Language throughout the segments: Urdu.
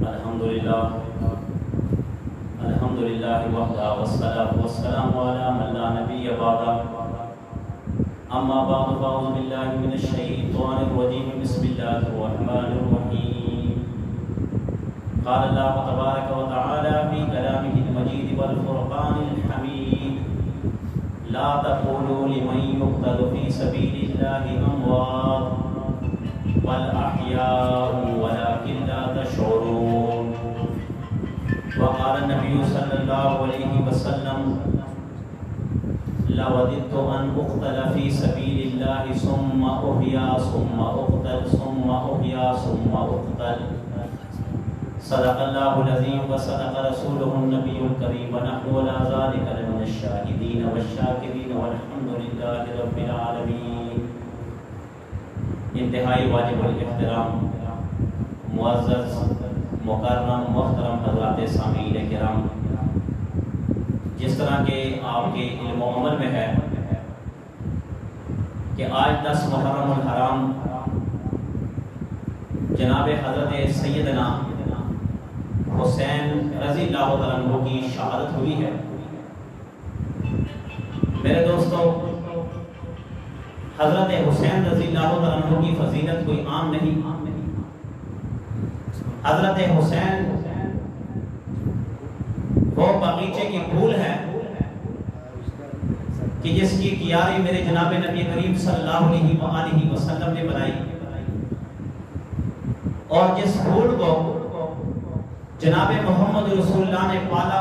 الحمدللہ وحدہ والصلاة والسلام علی من لا نبی بعدہ اما بعد فاعوذ باللہ من الشیطان الرجیم بسم اللہ الرحمن الرحیم قال اللہ تبارک و تعالی فی کلامہ المجید والفرقان الحمید لا تقولوا لمن يقتل في سبيل الله اموات بل احیاء ولكن لا تشعرون وقال النبي صلى الله عليه وسلم لوددت ان اقتل في سبيل الله ثم احيا ثم اقتل ثم احيا ثم اقتل صدق الله العظيم وصدق رسوله النبي الكريم ونحن على ذلك لمن الشاهدين والشاكرين والحمد لله رب العالمين. انتہائی واجب الاحترام معزز مکرم محترم حضرات سامعین کرام، جس طرح کہ آپ کے علم و عمل میں ہے کہ آج 10 محرم الحرام جناب حضرت سیدنا حسین رضی اللہ عنہ کی شہادت ہوئی ہے. میرے دوستو، حضرت حسین رضی اللہ عنہ کی فضیلت کوئی عام نہیں. حضرت حسین وہ باغیچے کی پھول ہے کہ جس کی کیاری میرے جناب نبی کریم صلی اللہ علیہ وسلم نے بنائی، اور جس پھول کو جناب محمد رسول اللہ نے پالا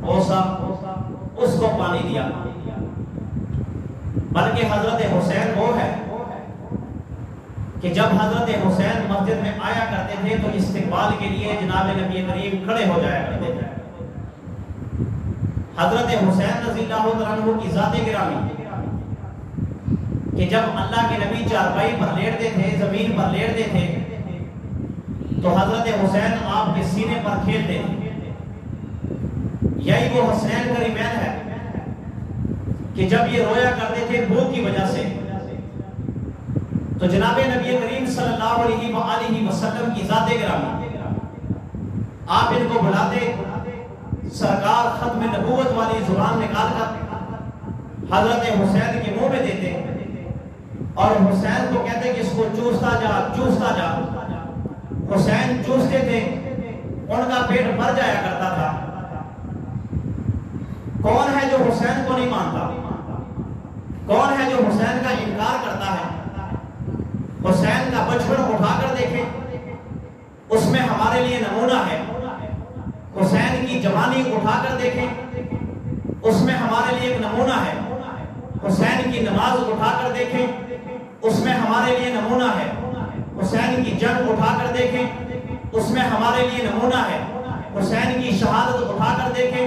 پوسا، اس کو پانی دیا. بلکہ حضرت حسین وہ ہے کہ جب حضرت حسین مسجد میں آیا کرتے تھے تو استقبال کے لیے جناب نبی کریم کھڑے ہو جایا کرتے تھے. حضرت حسین رضی اللہ عنہ کی ذات گرامی کہ جب اللہ کے نبی چارپائی پر لیٹتے تھے، زمین پر لیٹتے تھے، تو حضرت حسین آپ کے سینے پر کھیلتے تھے. یہی وہ حسین کا ریمین ہے کہ جب یہ رویا کرتے تھے بھوک کی وجہ سے، تو جناب نبی کریم صلی اللہ علیہ وسلم کی ذات گرامی آپ ان کو بلاتے، سرکار ختم نبوت والی زبان نکال کر حضرت حسین کے منہ میں دیتے اور حسین کو کہتے کہ اس کو چوستا جا چوستا جا. حسین چوستے تھے، ان کا پیٹ بھر جایا کرتا تھا. کون ہے جو حسین کو نہیں مانتا؟ کون ہے جو حسین کا انکار کرتا ہے؟ حسین کا بچپن اٹھا کر دیکھیں، اس میں ہمارے لیے نمونہ ہے. حسین کی جوانی اٹھا کر دیکھیں، اس میں ہمارے لیے ایک نمونہ ہے. حسین کی نماز اٹھا کر دیکھیں، اس میں ہمارے لیے نمونہ ہے. حسین کی جنگ اٹھا کر دیکھیں، اس میں ہمارے لیے نمونہ ہے. حسین کی شہادت اٹھا کر دیکھیں،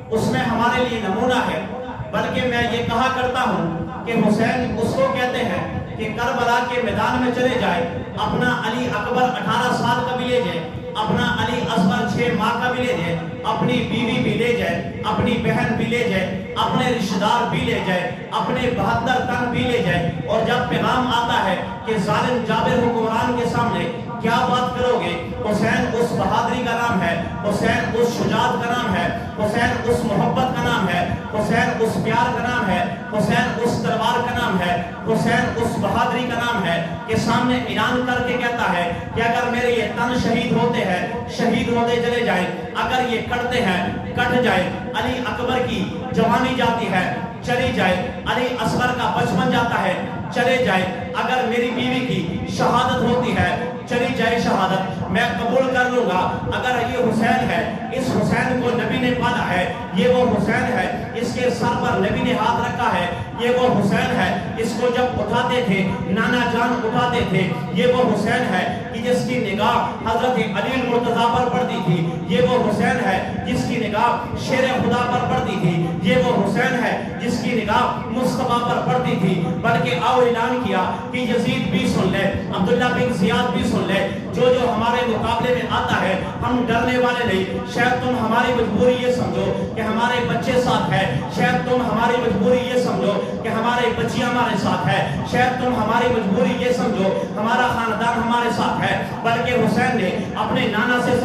اس میں ہمارے لیے نمونہ ہے. بلکہ میں یہ کہا کرتا ہوں کہ حسین اس کو کہتے ہیں کہ کربلا کے میدان میں چلے جائے، اپنا علی اکبر 18 سال کا بھی لے جائے، اپنا علی اصغر 6 ماہ کا بھی لے جائے، اپنی بیوی بھی لے جائے، اپنی بہن بھی لے جائے، اپنے رشتہ دار بھی لے جائے، اپنے 72 تن بھی لے جائے. اور جب پیغام آتا ہے کہ ظالم جابر حکمران کے سامنے کیا بات کرو گے، حسین اس بہادری کا نام ہے، حسین اس شجاعت کا نام ہے، حسین اس محبت کا نام ہے، حسین اس پیار کا نام ہے، حسین اس تلوار کا نام ہے، حسین اس بہادری کا نام ہے کہ سامنے اعلان کر کے کہتا ہے کہ اگر میرے یہ تن شہید ہوتے ہیں، شہید ہوتے چلے جائیں، اگر یہ کٹتے ہیں کٹ جائے. علی اکبر کی جوانی جاتی ہے چلی جائے، علی اصغر کا بچپن جاتا ہے چلے جائے، اگر میری بیوی کی شہادت ہوتی ہے چلی جائے شہادت، میں قبول کر لوں گا. اگر یہ حسین ہے، اس حسین کو نبی نے پالا ہے، یہ وہ حسین ہے اس کے سر پر نبی نے ہاتھ رکھا ہے، یہ وہ حسین ہے اس کو جب اٹھاتے تھے نانا جان اٹھاتے تھے، یہ وہ حسین ہے کہ جس کی نگاہ حضرت علی المرتضیٰ پر پڑتی تھی، یہ وہ حسین ہے جس کی نگاہ شیر خدا پر پڑتی تھی، یہ وہ حسین ہے جس کی نگاہ مصطفیٰ پر پڑتی تھی. بلکہ اور اعلان کیا کہ یزید بھی سن لے، عبداللہ بن زیاد بھی سن لے، جو ہمارے مقابلے میں آتا ہے ہم ڈرنے والے نہیں. شاید تم ہماری مجبوری یہ سمجھو کہ ہمارے بچے ساتھ ہے، شاید تم ہماری مجبوری یہ سمجھو کہ ہمارے بچیاں ہمارے ساتھ ہے، شاید تم ہماری مجبوری یہ سمجھو ہمارا خاندان ہمارے ساتھ ہے. بلکہ حسین نے اپنے نانا سے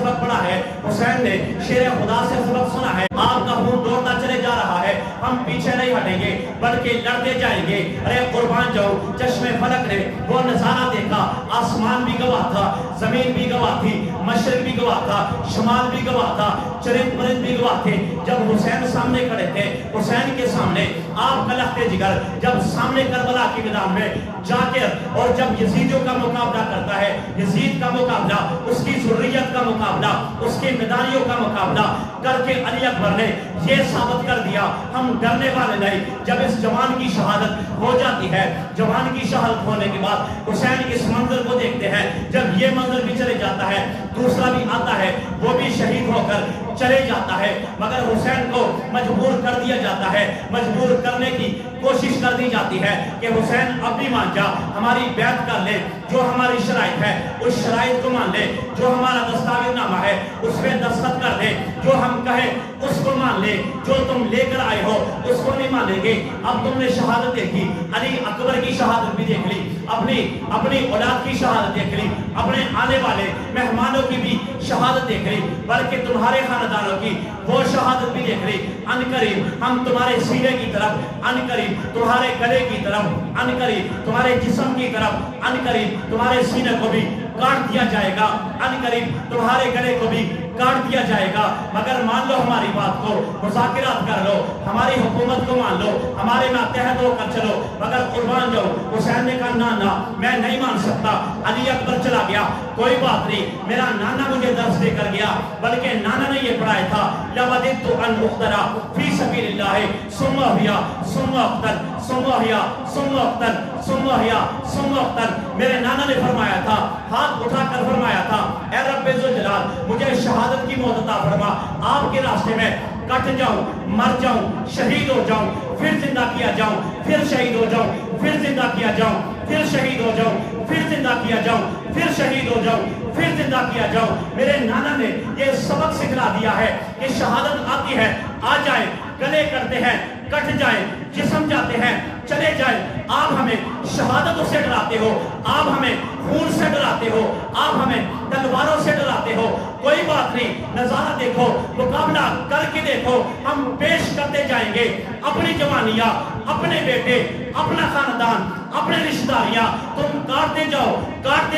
حسین نے شیر خدا سے سبق سنا ہے، آپ کا خون دوڑتا چلے جا رہا ہے، ہم پیچھے نہیں ہٹیں گے بلکہ لڑتے جائیں گے۔ ارے قربان جاؤ، چشم فلک نے وہ نظارہ دیکھا، آسمان بھی گواہ تھا، زمین بھی گواہ تھی، مشرق بھی گواہ تھا، شمال بھی گواہ تھا، چرند پرند بھی گواہ تھے۔ جب حسین سامنے کھڑے تھے، حسین کے سامنے آپ کا لخت جگر جب سامنے کربلا کی میدان میں جا کر اور جب یزیدیوں کا مقابلہ کرتا ہے، یزید کا مقابلہ، اس کی ذریت کا مقابلہ، اس کے میدانیوں کا مقابلہ کر کے علی اکبر نے یہ ثابت کر دیا ہم ڈرنے والے نہیں۔ جب اس جوان کی شہادت ہو جاتی ہے، جوان کی شہادت ہونے کے بعد حسین اس منظر کو دیکھتے ہیں، جب یہ منظر بھی چلے جاتا ہے، دوسرا بھی آتا ہے، وہ بھی شہید ہو کر چلے جاتا ہے، مگر حسین کو مجبور کر دیا جاتا ہے، مجبور کرنے کی کوشش کر دی جاتی ہے کہ حسین اب بھی مان جا، ہماری بیعت کر لے، جو ہماری شرائط ہے اس شرائط کو مان لے، جو ہمارا دستاویز نامہ ہے اس پہ دستخط کر دے، جو ہم کہیں اس کو مان لے، جو تم لے کر آئے ہو اس کو نہیں مانیں گے۔ اب تم نے شہادت دیکھی، علی اکبر کی شہادت بھی دیکھ لی، اپنی اولاد کی شہادت دیکھ لی، اپنے آنے والے مہمانوں کی بھی شہادت دیکھ لی، بلکہ تمہارے خاندانوں کی وہ شہادت بھی دیکھ لی۔ ان قریب ہم تمہارے سینے کی طرف، ان قریب تمہارے گلے کی طرف، ان قریب تمہارے جسم کی طرف، ان قریب تمہارے سینے کو بھی کاٹ دیا جائے گا، ان قریب تمہارے گلے کو بھی کاٹ دیا جائے گا، مگر مان لو ہماری بات کو، مذاکرات کر لو، ہماری حکومت کو مان لو، ہمارے ماتحت ہو کر چلو۔ مگر قربان جاؤ، حسین نے کہا نا میں نہیں مان سکتا۔ علی اکبر چلا گیا، کوئی بات نہیں، میرا نانا مجھے درس دے کر گیا، بلکہ نانا نے یہ پڑھایا تھا لَوَدِدْتُ أَنْ أُقْتَلَ فِي سَبِيلِ اللَّهِ ثُمَّ أُحْيَا ثُمَّ أُقْتَلْ ثُمَّ أُحْيَا ثُمَّ أُقْتَلْ ثُمَّ أُحْيَا ثُمَّ أُقْتَلْ۔ میرے نانا نے فرمایا تھا، ہاتھ اٹھا کر فرمایا تھا، اے رب ذوالجلال مجھے شہادت کی موت عطا فرما، آپ کے راستے میں کٹ جاؤں، مر جاؤں، شہید ہو جاؤں، پھر زندہ کیا جاؤں، پھر شہید ہو جاؤں، پھر زندہ کیا جاؤں، پھر شہید ہو جاؤں، پھر زندہ کیا جاؤں، پھر شہید ہو جاؤں، پھر زندہ کیا جاؤں۔ میرے نانا نے یہ سبق سکھلا دیا ہے کہ شہادت آتی ہے، آ جائے، گلے کرتے ہیں، کٹ جائیں، جسم جاتے ہیں، چلے جائیں۔ آپ ہمیں شہادتوں سے ڈراتے ہو، آپ ہمیں خون سے ڈراتے ہو، آپ ہمیں تلواروں سے ڈراتے ہو، کوئی بات نہیں، نظارہ دیکھو، مقابلہ کر کے دیکھو، ہم پیش کرتے جائیں گے اپنی جوانیاں، اپنے بیٹے، اپنا خاندان، اپنے رشتہ داریاں، تم کاٹتے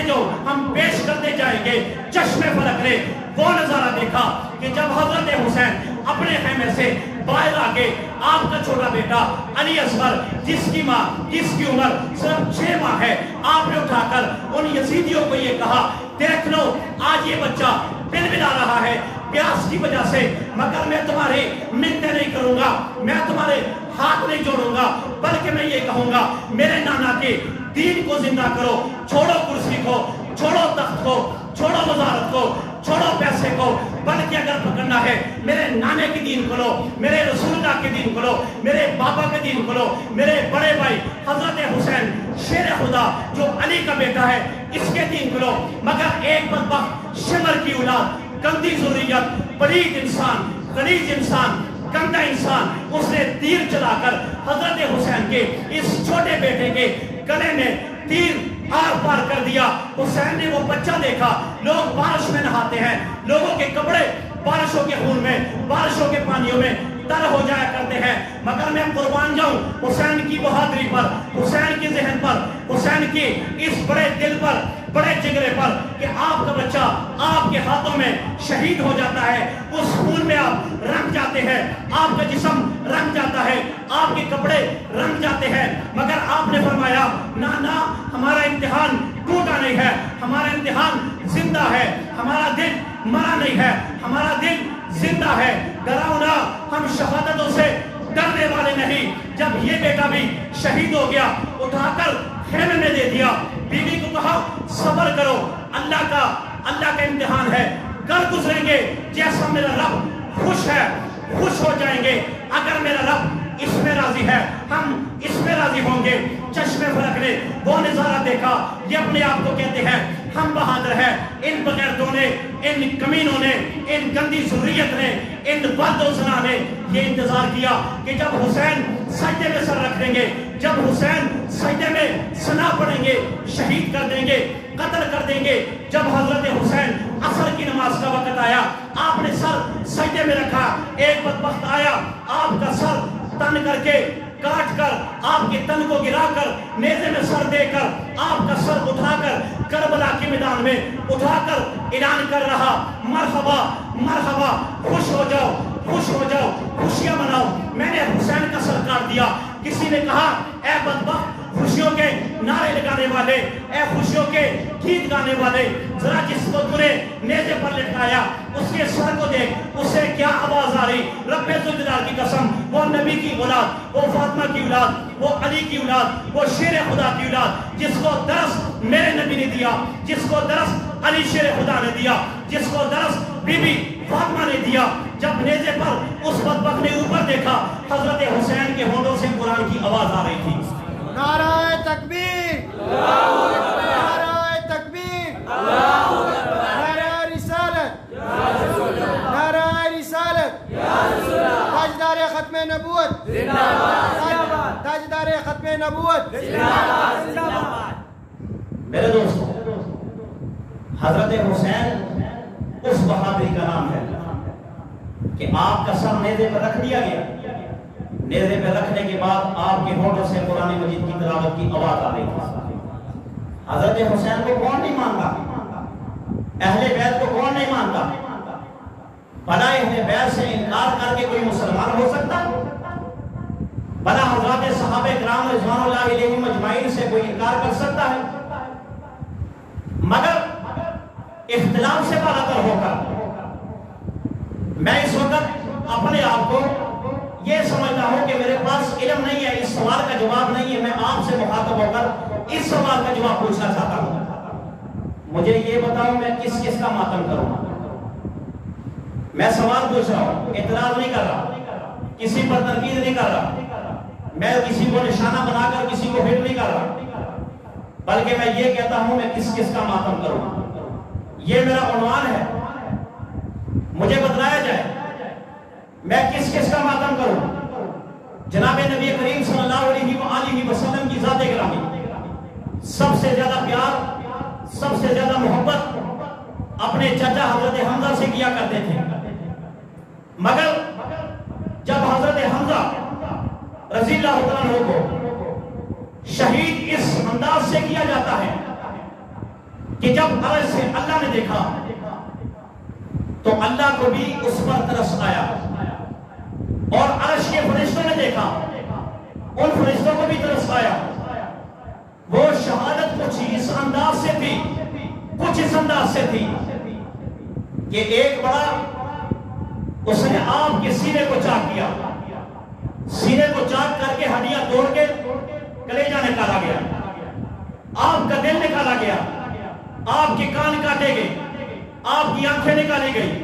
جاؤ، ہم پیش کرتے جائیں گے۔ چشم فلک نے وہ نظارہ دیکھا کہ جب حضرت حسین اپنے خیمے سے باہر آگے، آپ کا چھوٹا بیٹا علی اصغر جس کی ماں، جس کی عمر صرف 6 ماہ ہے، آپ نے اٹھا کر ان یزیدیوں کو یہ کہا دیکھ لو آج یہ بچہ بلبلا رہا ہے پیاس کی وجہ سے، مگر میں تمہاری منتیں نہیں کروں گا، میں تمہارے ہاتھ نہیں جوڑوں گا، بلکہ میں یہ کہوں گا میرے نانا کے دین کو زندہ کرو، چھوڑو کرسی کو، چھوڑو تخت کو، چھوڑو وزارت کو، چھوڑو پیسے کو، بلکہ اگر پکڑنا ہے میرے نانے کی دین کو لو، میرے رسول اللہ کے دین کو لو، میرے بابا کے دین کو لو، میرے بڑے بھائی حضرت حسین شیر خدا جو علی کا بیٹا ہے اس کے دین کو لو۔ مگر ایک بدبخت شمر کی اولاد، گندی ذریت، پلید انسان، غلیظ انسان، گندا انسان، اس نے تیر چلا کر حضرت حسین کے اس چھوٹے بیٹے کے گلے میں تیر آر پار کر دیا۔ حسین نے وہ بچہ دیکھا، لوگ بارش میں نہاتے ہیں، لوگوں کے کپڑے بارشوں کے خون میں، بارشوں کے پانیوں میں تر ہو جایا کرتے ہیں، مگر میں قربان جاؤں حسین کی بہادری پر، حسین کے ذہن پر، حسین کی اس بڑے دل پر، بڑے جگرے پر کہ آپ کا بچہ آپ کے ہاتھوں میں شہید ہو جاتا ہے، اس خون میں آپ رنگ جاتے ہیں، آپ کا جسم رنگ جاتا ہے، آپ کے کپڑے رنگ جاتے ہیں، مگر آپ نے فرمایا نا ہمارا امتحان ٹوٹا نہیں ہے، ہمارا امتحان زندہ ہے، ہمارا دل مرا نہیں ہے، ہمارا دل زندہ ہے، ڈراؤ نہ، ہم شہادتوں سے ڈرنے والے نہیں۔ جب یہ بیٹا بھی شہید ہو گیا، اٹھا کر خیمے میں دے دیا، بیوی کو کہا صبر کرو، اللہ کا امتحان ہے، کر گزریں گے، جیسا میرا رب خوش ہے خوش ہو جائیں گے، اگر میرا رب اس میں راضی ہے ہم اس میں راضی ہوں گے۔ چشم فلک نے وہ نظارہ دیکھا، یہ اپنے آپ کو کہتے ہیں ہم بہادر ہیں، ان بغیرتوں نے، ان کمینوں نے، ان گندی ذریت نے، ان بد و زنا نے یہ انتظار کیا کہ جب حسین سجدے میں سر رکھ دیں گے، جب حسین سجدے میں ثنا پڑھیں گے، شہید کر دیں گے، قتل کر دیں گے۔ جب حضرت حسین عصر کی نماز کا وقت آیا، آپ نے بدبخت آیا، آپ کا سر تن کر کے کاٹ کر، آپ کے تن کو گرا کر، نیزے میں سر دے کر، آپ کا سر اٹھا کر کربلا کے میدان میں اٹھا کر اعلان کر رہا، مرحبا مرحبا، خوش ہو جاؤ خوش ہو جاؤ، خوشیاں مناؤ، میں نے حسین کا سر کاٹ دیا۔ کسی نے کہا اے بدبخت، خوشیوں کے نعرے لگانے والے، اے خوشیوں کے گیت گانے والے، ذرا جس کو تم نے نیزے پر لٹکایا اس کے سر کو دیکھ، اس سے کیا آواز آ رہی؟ رب ذوالجلال کی قسم، وہ نبی کی اولاد، وہ فاطمہ کی اولاد، وہ علی کی اولاد، وہ شیر خدا کی اولاد، جس کو درس میرے نبی نے دیا، جس کو درس علی شیر خدا نے دیا، جس کو درس بی بی فاطمہ نے دیا، جب نیزے پر اس بدبخت نے اوپر دیکھا، حضرت حسین کے ہونٹوں سے قرآن کی آواز آ رہی تھی۔ نعرہ تکبیر، نعرہ تکبیر، نعرہ رسالت، نعرہ رسالت، تاجدار ختم نبوت، تاجدار ختم نبوت۔ میرے دوستو، حضرت حسین اس بہادری کا نام ہے کہ آپ کا سر نیزے پر رکھ دیا گیا، نیزے پہ رکھنے کے بعد آپ کے ہونٹوں سے قرآن مجید کی تلاوت کی آواز آ رہی تھی۔ حضرت حسین کو کون نہیں مانتا؟ اہل بیت کو کون نہیں مانتا؟ بھلا اہل بیت سے انکار کر کے کوئی مسلمان ہو سکتا؟ بھلا حضرات صحابہ کرام رضوان اللہ علیہم اجمعین سے کوئی انکار کر سکتا ہے؟ مگر اختلاف سے بالا تر ہو کر میں اس وقت اپنے آپ کو یہ سمجھتا ہوں کہ میرے پاس علم نہیں ہے، اس سوال کا جواب نہیں ہے، میں آپ سے مخاطب ہو کر اس سوال کا جواب پوچھنا چاہتا ہوں۔ مجھے یہ بتاؤ میں کس کس کا ماتم کروں؟ میں سوال پوچھ رہا ہوں، اعتراض نہیں کر رہا، کسی پر تنقید نہیں کر رہا، میں کسی کو نشانہ بنا کر کسی کو ہٹ نہیں کر رہا، بلکہ میں یہ کہتا ہوں میں کس کس کا ماتم کروں۔ یہ میرا عنوان ہے، مجھے بتلایا جائے میں کس کس کا ماتم کروں۔ جناب نبی کریم صلی اللہ علیہ وآلہ وسلم کی ذات گرامی، سب سے زیادہ پیار، سب سے زیادہ محبت اپنے چچا حضرت حمزہ سے کیا کرتے تھے، مگر جب حضرت حمزہ رضی اللہ عنہ کو شہید اس انداز سے کیا جاتا ہے کہ جب عرش سے اللہ نے دیکھا تو اللہ کو بھی اس پر ترس آیا، اور عرش کے فرشتوں نے دیکھا، ان فرشتوں کو بھی ترس آیا۔ وہ شہادت کچھ اس انداز سے تھی، کچھ اس انداز سے تھی کہ ایک بڑا اس نے آپ کے سینے کو چاک کیا، سینے کو چاک کر کے ہڈیاں توڑ کے کلیجہ نکالا گیا، آپ کا دل نکالا گیا، آپ کے کان کاٹے گئے، آپ کی آنکھیں نکالی گئی،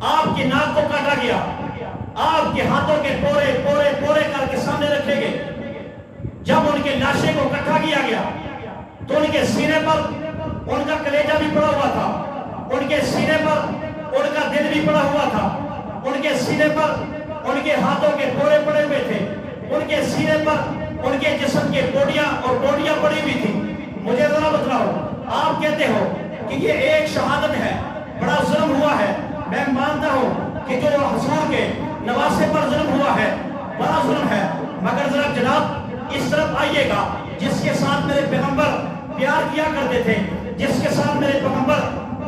آپ کی ناک کو کاٹا گیا، آپ کے ہاتھوں کے پورے پورے پورے کر کے سامنے رکھے گئے۔ جب ان کے لاشیں کو اکٹھا کیا گیا تو ان کے سینے پر ان کا کلیجہ بھی پڑا ہوا تھا، ان کے سینے پر ان کا دل بھی پڑا ہوا تھا، ان کے سینے پر ان کے ہاتھوں کے پورے پڑے ہوئے تھے، ان کے سینے پر ان کے جسم کے بوڈیاں اور بوڈیاں پڑی ہوئی تھی۔ مجھے ذرا بتلاؤ، آپ کہتے ہو کہ یہ ایک شہادت ہے، بڑا ظلم ہوا ہے، میں مانتا ہوں کہ جو حضور کے نواسے پر ظلم ہوا ہے بڑا ظلم ہے، مگر ذرا جناب اس طرف آئیے گا، جس کے ساتھ میرے پیغمبر پیار کیا کرتے تھے، جس کے ساتھ میرے پیغمبر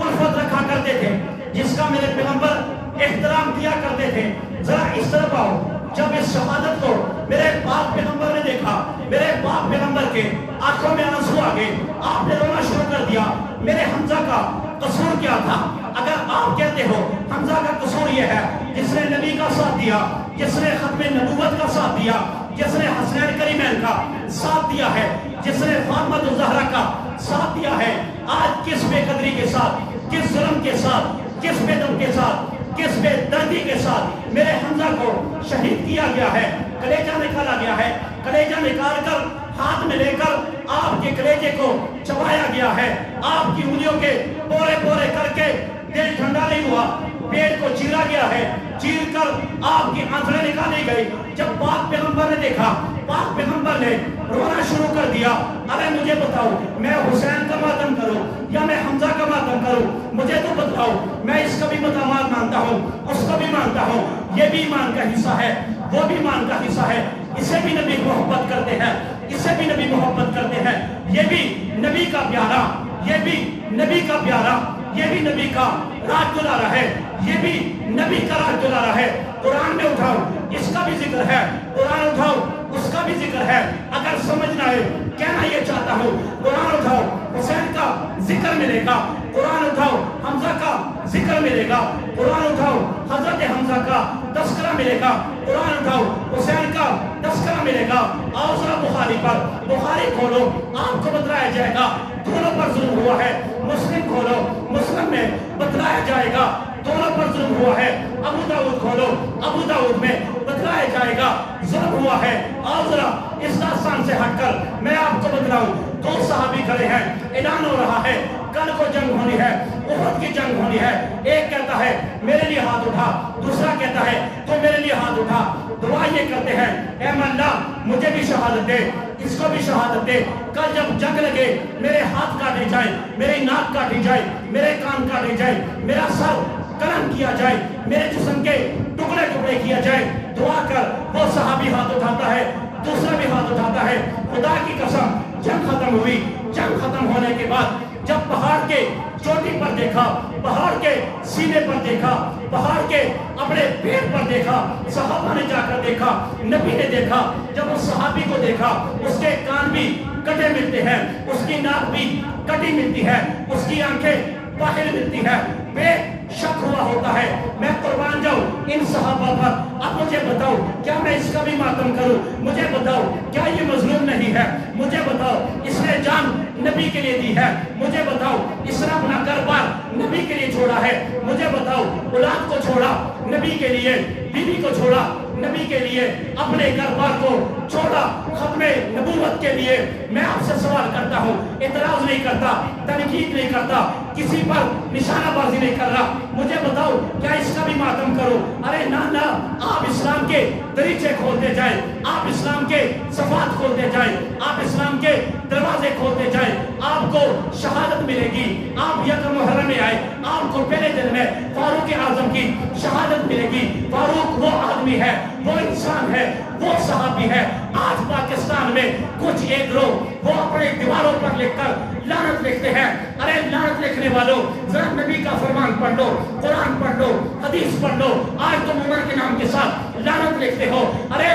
الفت رکھا کرتے تھے، جس کا میرے پیغمبر احترام کیا کرتے تھے، ذرا اس طرف آؤ۔ جب اس شہادت کو میرے پاک پیغمبر نے دیکھا، میرے پاک پیغمبر کے آنکھوں میں آنسو آ گئے، آپ نے رونا شروع کر دیا۔ میرے حمزہ کا قصور کیا تھا؟ اگر آپ کہتے ہو حمزہ کا قصور یہ ہے جس نے نبی کا ساتھ دیا، جس نے ختم نبوت کا ساتھ دیا، جس نے حسنین کریمین کا ساتھ دیا ہے، جس نے فاطمہ الزہرا کا ساتھ دیا ہے، آج کس بے قدری کے ساتھ، کس ظلم کے ساتھ، کس بے دم کے ساتھ، کس بے دردی کے ساتھ میرے حمزہ کو شہید کیا گیا ہے، کلیجہ نکالا گیا ہے، کلیجہ نکال کر ہاتھ میں لے کر آپ کے کلیجے کو چبایا گیا ہے، آپ کی انگلیوں کے پورے پورے کر کے دل ٹھنڈا نہیں ہوا، پیٹ کو چیرا گیا ہے، چیر کر آپ کی آنکھیں نکالی گئی۔ جب پاک پیغمبر نے دیکھا پاک پیغمبر نے رونا شروع کر دیا. ارے مجھے بتاؤ میں حسین کا ماتم کروں یا میں حمزہ کا ماتم کروں؟ مجھے تو بتاؤ. میں اس کا بھی مقامات مانتا ہوں, اس کا بھی مانتا ہوں. یہ بھی ایمان کا حصہ ہے, وہ بھی ایمان کا حصہ ہے. اسے بھی نبی محبت کرتے ہیں, اسے بھی نبی محبت کرتے ہیں. یہ بھی نبی کا پیارا, یہ بھی نبی کا پیارا, یہ بھی نبی کا راج دلارا ہے, یہ بھی نبی کا راج دلارا ہے. قرآن میں اٹھاؤ اس کا بھی ذکر ہے, قرآن اٹھاؤ اس کا بھی ذکر ہے. اگر سمجھنا ہے, کہنا یہ چاہتا ہوں, قرآن اٹھاؤ حسین کا ذکر ملے گا, قرآن اٹھاؤ حمزہ کا ذکر ملے گا, قرآن اٹھاؤ حضرت حمزہ کا تذکرہ ملے گا, قرآن اٹھاؤ حسین کا تذکرہ ملے گا. آؤ ذرا بخاری پر, بخاری کھولو, آپ کو بتلایا جائے گا دونوں پر ظلم ہوا ہے. مسلم کھولو, مسلم میں بتلایا جائے گا دونوں پر ظلم ہوا ہے. ابو داؤد کھولو, ابو داؤد میں بتلایا جائے گا ظلم ہوا ہے. آؤ ذرا اس داستان سے ہٹ کر میں آپ کو بتلاؤں. دو صحابی کھڑے ہیں, اعلان ہو رہا ہے کل کو جنگ ہونی ہے, احد کی جنگ ہونی ہے. ایک کہتا ہے میرے لیے ہاتھ اٹھا, دوسرا کہتا ہے تو میرے لیے ہاتھ اٹھا. دعا یہ کرتے ہیں اے اللہ مجھے بھی شہادت دے, اس کو بھی شہادت دے. کل جب جنگ لگے میرے ہاتھ کاٹے جائیں, میری ناک کاٹی جائے, میرے کان کاٹے جائیں, میرا سر قلم کیا جائے, میرے جسم کے ٹکڑے ٹکڑے کیا جائے. دعا کر. وہ صحابی ہاتھ اٹھاتا ہے, دوسرا بھی ہاتھ اٹھاتا ہے. خدا کی قسم جنگ ختم ہوئی. جنگ ختم ہونے کے بعد جب پہاڑ کے چوٹی پر دیکھا, پہاڑ کے سینے پر دیکھا, پہاڑ کے اپنے پیٹ پر دیکھا, صحابہ نے جا کر دیکھا, نبی نے دیکھا. جب اس صحابی کو دیکھا اس کے کان بھی کٹے ملتے ہیں, اس کی ناک بھی کٹی ملتی ہے, اس کی آنکھیں باہر ملتی ہے. بے شک ہوا ہوتا ہے. میں قربان جاؤں ان صحابہ پر. اب مجھے بتاؤ کیا میں اس کا بھی ماتم کروں؟ مجھے بتاؤ کیا یہ مظلوم نہیں ہے؟ مجھے بتاؤ اس نے جان نبی کے لیے دی ہے. مجھے بتاؤ اس نے اپنا گھر بار نبی کے لیے چھوڑا ہے. مجھے بتاؤ اولاد کو چھوڑا نبی کے لیے, بیوی کو چھوڑا نبی کے لیے, اپنے گھر بار کو چھوڑا ختم نبوت کے لیے. میں آپ سے سوال کرتا ہوں, اعتراض نہیں کرتا, تنقید نہیں کرتا, کسی پر نشانہ بازی نہیں کر رہا. مجھے بتاؤ کیا اس کا بھی ماتم کرو؟ ارے نہ, آپ اسلام کے دریچے کھولتے جائیں, آپ اسلام کے صفات کھولتے جائیں, آپ اسلام کے دروازے کھولتے جائیں. آپ کو شہادت ملے گی. آپ یکم محرم میں آئے, آپ کو پہلے دن میں فاروق اعظم کی شہادت ملے گی. فاروق وہ آدمی ہے, وہ انسان ہے, وہ صحابی ہے. آج پاکستان میں کچھ ایک لوگ وہ اپنے دیواروں پر لکھ کر لعنت لکھتے ہیں. ارے لعنت لکھنے والوں ذرا نبی کا فرمان پڑھ لو, قرآن پڑھ لو, حدیث پڑھ لو. آج تم عمر کے نام کے ساتھ لعنت لکھتے ہو. ارے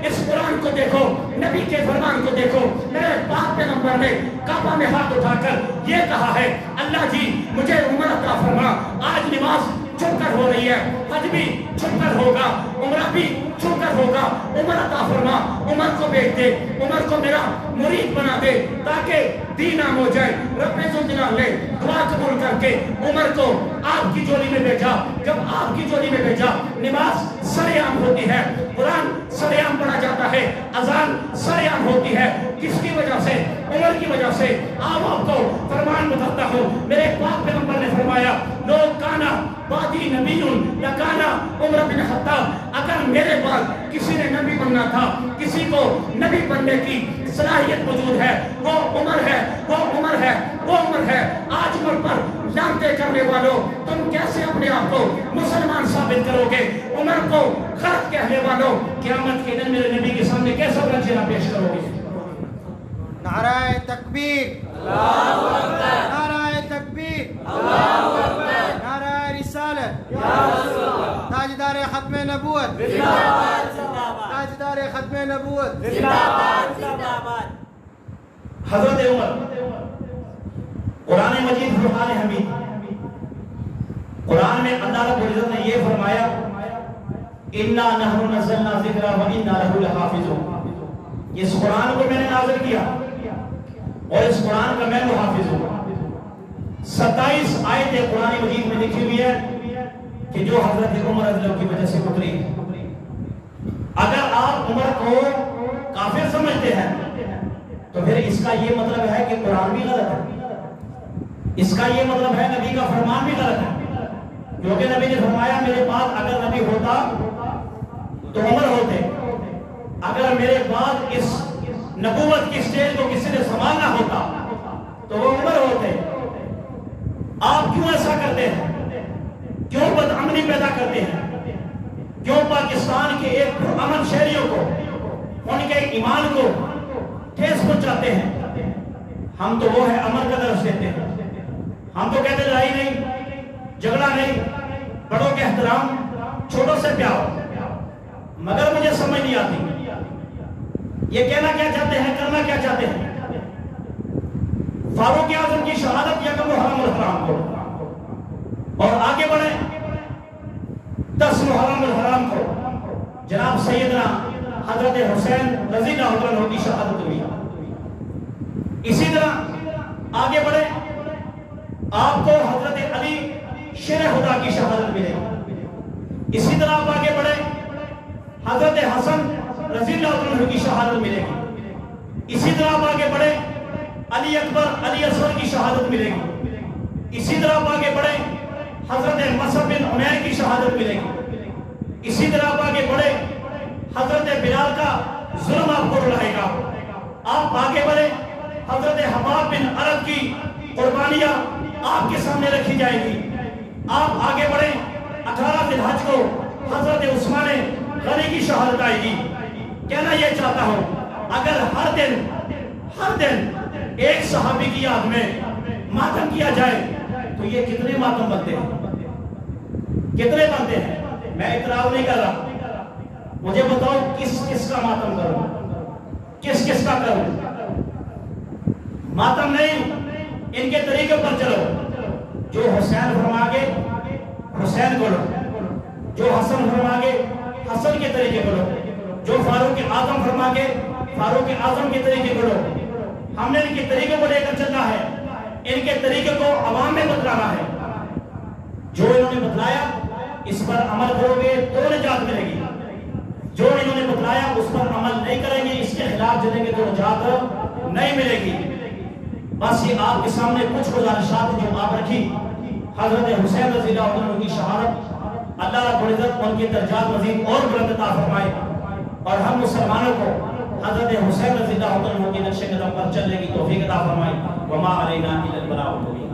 اس قرآن کو دیکھو, نبی کے فرمان کو دیکھو. میرے پاک پیغمبر نے کعبہ میں ہاتھ اٹھا کر یہ کہا ہے اللہ جی مجھے عمر عطا فرما. آج نماز چھپ کر ہو رہی ہے, حج بھی چھپ کر ہوگا, عمرہ بھی چھپ کر ہوگا. عمر عطا فرما, عمر کو بیچ دے, عمر کو میرا مرید بنا دے تاکہ دین عام ہو جائے. رب ذوالجلال نے دعا قبول کر کے عمر کو آپ کی جولی میں بھیجا. جب آپ کی جولی میں بھیجا, نماز سرعام ہوتی ہے, قرآن سرعام پڑھا جاتا ہے, اذان سرعام ہوتی ہے. کس کی وجہ سے؟ عمر کی وجہ سے. آپ کو فرمان بتاتا ہوں, میرے پاک پیغمبر نے فرمایا لو کانا بادی نبی لکانا عمر بن خطاب. اگر میرے بعد کسی نے نبی بننا تھا, کسی کو نبی بننے کی صلاحیت موجود ہے, وہ عمر ہے, وہ عمر ہے, وہ عمر ہے. آج عمر پر لعنتیں کرنے والوں تم کیسے اپنے آپ کو مسلمان ثابت کرو گے؟ عمر کو غلط کہنے والوں قیامت کے دن میرے نبی کے سامنے کیسا چہرہ پیش کرو گے؟ نعرہ تکبیر, اللہ اکبر, نعرہ تکبیر, اللہ اکبر, نعرہ رسالت, یا رسول اللہ, تاجدار ختم نبوت, زندہ باد, تاجدار ختم نبوت, زندہ باد, زندہ باد. حضرت عمر قرآن مجید فرقان حمید, قرآن میں اللہ رب العزت نے یہ فرمایا انا نحن نزلنا ذکر و انا لہ لحافظون. اس قرآن کو میں نے نازل کیا اور اس قرآن کا میں محافظ ہوں. 27 آیتیں قرآن مجید میں لکھی ہوئی ہے کہ جو حضرت عمر رضی اللہ کی وجہ سے اتری. اگر آپ عمر کو کافر سمجھتے ہیں تو پھر اس کا یہ مطلب ہے کہ قرآن بھی غلط ہے, اس کا یہ مطلب ہے نبی کا فرمان بھی غلط ہے. کیونکہ نبی نے فرمایا میرے پاس اگر نبی ہوتا تو عمر ہوتے, اگر میرے بعد اس نبوت کی سٹیج کو کسی نے سنبھالنا ہوتا تو وہ عمر ہوتے. آپ کیوں ایسا کرتے ہیں؟ کیوں بدامنی پیدا کرتے ہیں؟ کیوں پاکستان کے ایک امن شہریوں کو، ان کے ایمان کو ٹھیس پہنچاتے ہیں؟ ہم تو وہ ہے امن کا درس دیتے ہیں. ہم تو کہتے لڑائی نہیں، جھگڑا نہیں، بڑوں کے احترام، چھوٹوں سے پیار. مگر مجھے سمجھ نہیں آتی یہ کہنا کیا چاہتے ہیں، کرنا کیا چاہتے ہیں. فاروق اعظم کی شہادت یکم محرم الحرام کو، اور آگے بڑھے 10 محرم الحرام کو جناب سیدنا حضرت حسین رضی اللہ عنہ کی شہادت ہوئی. اسی طرح آگے بڑھے آپ کو حضرت علی شیر خدا کی شہادت ملے گی. اسی طرح آپ آگے بڑھے حضرت حسن رضی اللہ عنہ کی شہادت ملے گی. اسی طرح آپ آگے بڑھے علی اکبر علی اصغر کی شہادت ملے گی. اسی طرح آپ آگے بڑھے حضرت مصعب بن عمیر کی شہادت ملے گی. اسی طرح آپ آگے بڑھے حضرت بلال کا ظلم آپ کو رلائے گا. آپ آگے بڑھے حضرت حباب بن عرب کی قربانیاں آپ کے سامنے رکھی جائے گی. آپ آگے بڑھے 18 ذی الحج کو حضرت عثمان غنی کی شہادت آئے گی. کہنا یہ چاہتا ہوں اگر ہر دن ایک صحابی کی یاد میں ماتم کیا جائے تو یہ کتنے ماتم بنتے ہیں، کتنے بنتے ہیں. میں اعتراض نہیں کر رہا، مجھے بتاؤ کس کس کا ماتم کروں، کس کس کا کروں. ماتم نہیں، ان کے طریقے پر چلو. جو حسین فرما گے حسین کو لو، جو حسن فرما گے حسن کے طریقے کو لو، جو فاروق اعظم فرما گے فاروق اعظم کے طریقے کو لو. ہم نے ان کے طریقے کو لے کر چلنا ہے، ان کے طریقے کو عوام میں بتلانا ہے. جو انہوں نے بتلایا اس پر عمل کرو گے تو نجات ملے گی. جو انہوں نے بتلایا اس پر عمل نہیں کریں گے، اس کے خلاف چلیں گے تو نجات نہیں ملے گی. بس یہ آپ کے سامنے کچھ گزارشات جو آپ رکھی. حضرت حسین رضی اللہ عنہ کی شہادت، اللہ رب العزت ان کے درجات مزید اور بلند عطا فرمائے، اور ہم مسلمانوں کو حضرت حسین رضی اللہ عنہ کے نقش قدم پر چلنے کی توفیق عطا فرمائے. وما علینا الا البلاغ المبین.